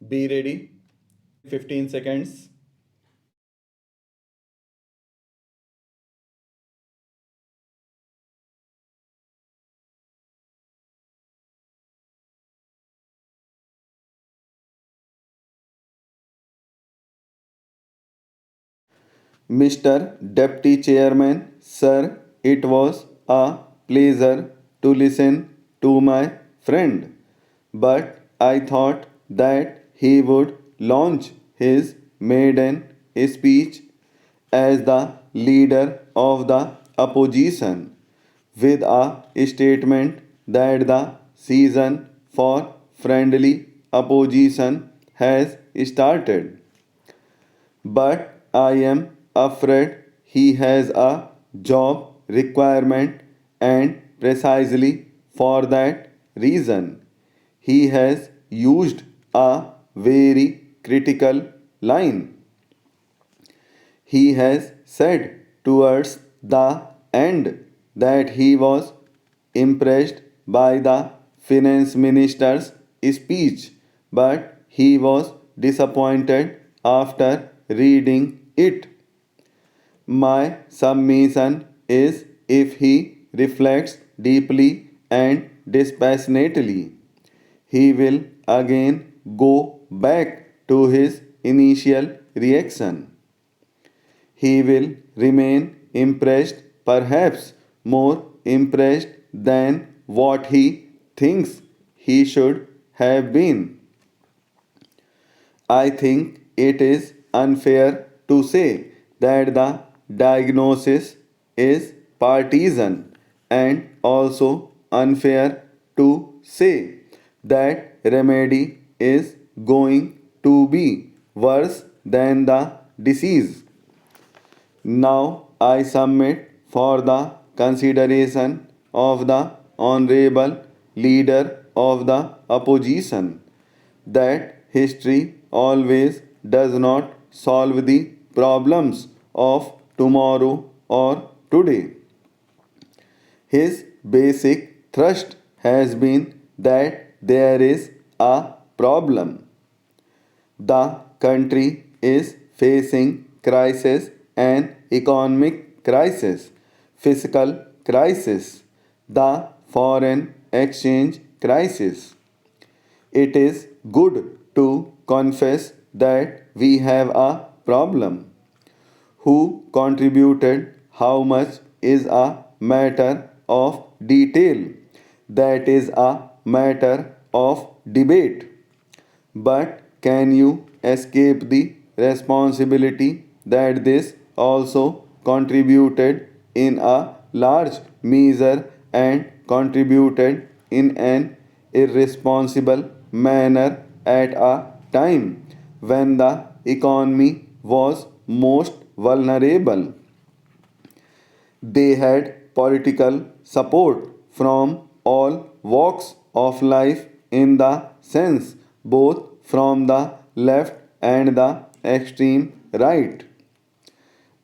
Be ready. 15 seconds. Mr. Deputy Chairman, sir, it was a pleasure to listen to my friend, but I thought that he would launch his maiden speech as the leader of the opposition with a statement that the season for friendly opposition has started. But I am afraid he has a job requirement, and precisely for that reason, he has used a very critical line. He has said towards the end that he was impressed by the finance minister's speech, but he was disappointed after reading it. My submission is if he reflects deeply and dispassionately, he will again go back to his initial reaction. He will remain impressed, perhaps more impressed than what he thinks he should have been. I think it is unfair to say that the diagnosis is partisan, and also unfair to say that remedy is going to be worse than the disease. Now I submit for the consideration of the Honorable Leader of the Opposition that history always does not solve the problems of tomorrow or today. His basic thrust has been that there is a problem. The country is facing crisis and economic crisis, fiscal crisis, the foreign exchange crisis. It is good to confess that we have a problem. Who contributed how much is a matter of detail. That is a matter of debate. But can you escape the responsibility that this also contributed in a large measure and contributed in an irresponsible manner at a time when the economy was most vulnerable? They had political support from all walks of life in the sense both from the left and the extreme right.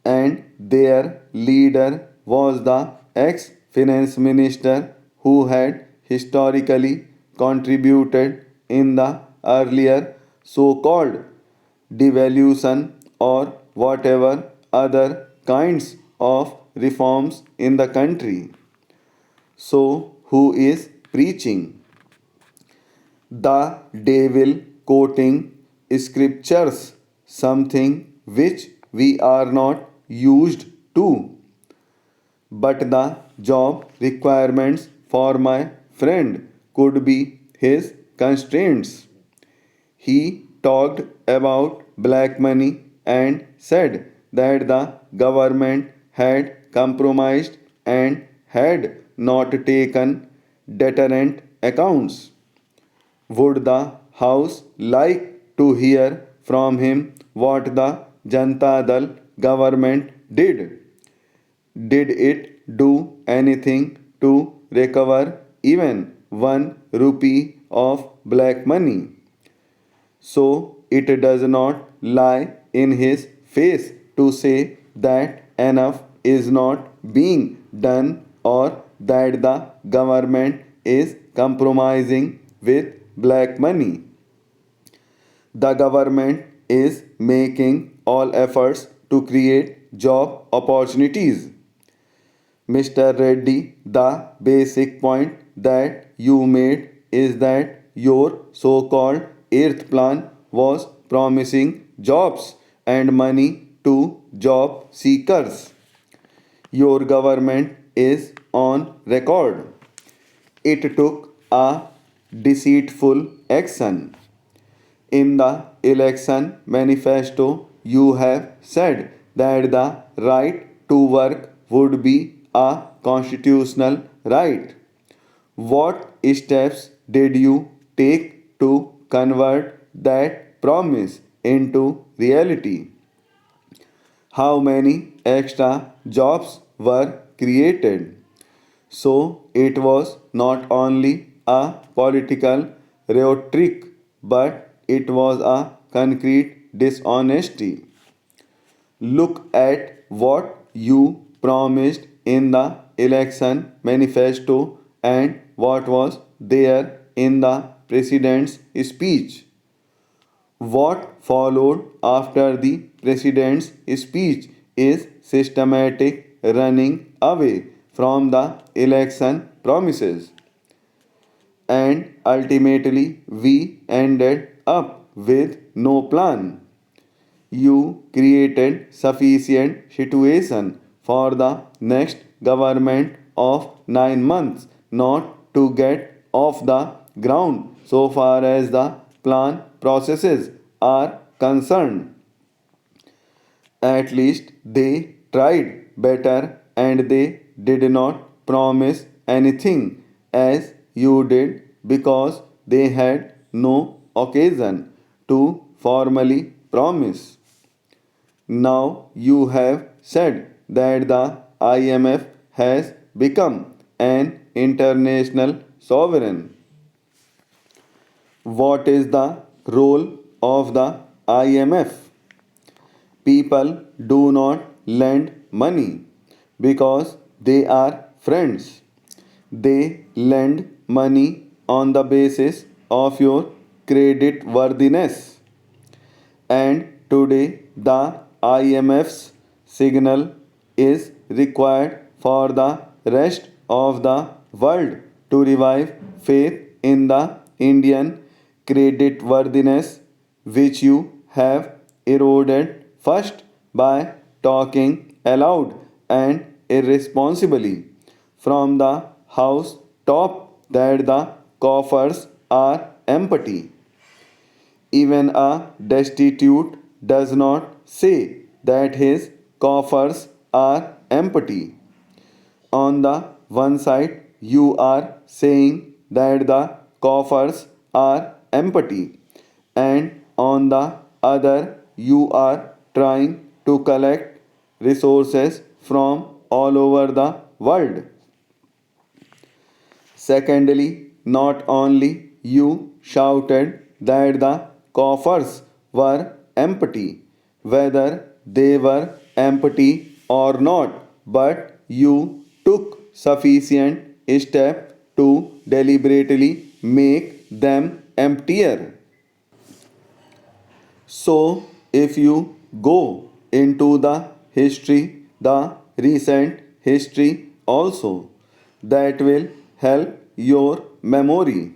And their leader was the ex finance minister who had historically contributed in the earlier so called devaluation or whatever other kinds of reforms in the country. So, who is preaching? The devil quoting scriptures, something which we are not used to. But the job requirements for my friend could be his constraints. He talked about black money and said that the government had compromised and had not taken deterrent accounts. Would the House like to hear from him what the Janata Dal government did? Did it do anything to recover even 1 rupee of black money? So it does not lie in his face to say that enough is not being done or that the government is compromising with black money. The government is making all efforts to create job opportunities. Mr. Reddy, the basic point that you made is that your so called eighth plan was promising jobs and money to job seekers. Your government is on record. It took a deceitful action. In the election manifesto, you have said that the right to work would be a constitutional right. What steps did you take to convert that promise into reality? How many extra jobs were created? So it was not only a political rhetoric, but it was a concrete dishonesty. Look at what you promised in the election manifesto and what was there in the president's speech. What followed after the president's speech is systematic running away from the election promises. And ultimately, we ended up with no plan. You created sufficient situation for the next government of 9 months not to get off the ground so far as the plan processes are concerned. At least they tried better and they did not promise anything as you did because they had no occasion to formally promise. Now you have said that the IMF has become an international sovereign. What is the role of the IMF? People do not lend money because they are friends. They lend money on the basis of your credit worthiness. And today, the IMF's signal is required for the rest of the world to revive faith in the Indian creditworthiness, which you have eroded first by talking aloud and irresponsibly from the house top that the coffers are empty. Even a destitute does not say that his coffers are empty. On the one side, you are saying that the coffers are empty, and on the other, you are trying to collect resources from all over the world. Secondly, not only you shouted that the coffers were empty, whether they were empty or not, but you took sufficient step to deliberately make them emptier. So, if you go into the recent history also, that will help your memory.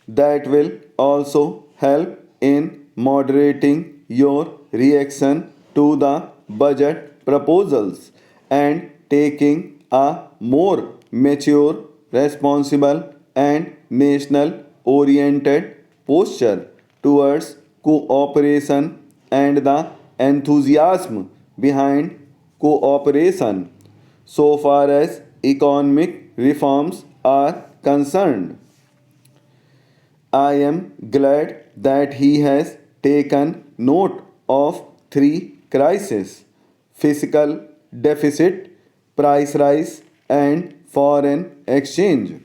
That will also help in moderating your reaction to the budget proposals and taking a more mature, responsible, and national oriented posture towards cooperation and the enthusiasm behind cooperation so far as economic reforms are concerned. I am glad that he has taken note of three crises: fiscal deficit, price rise, and foreign exchange.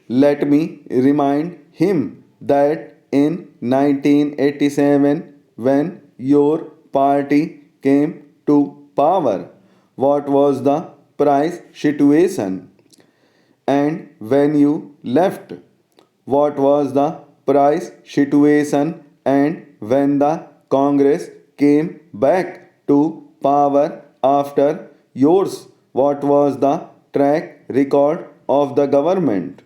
Let me remind him that in 1987, when your party came to power, what was the price situation? And when you left, what was the price situation And when the Congress came back to power after yours, what was the track record of the government?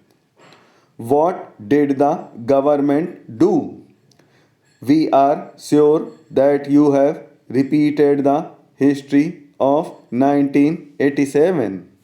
What did the government do? We are sure that you have repeated the history of 1987.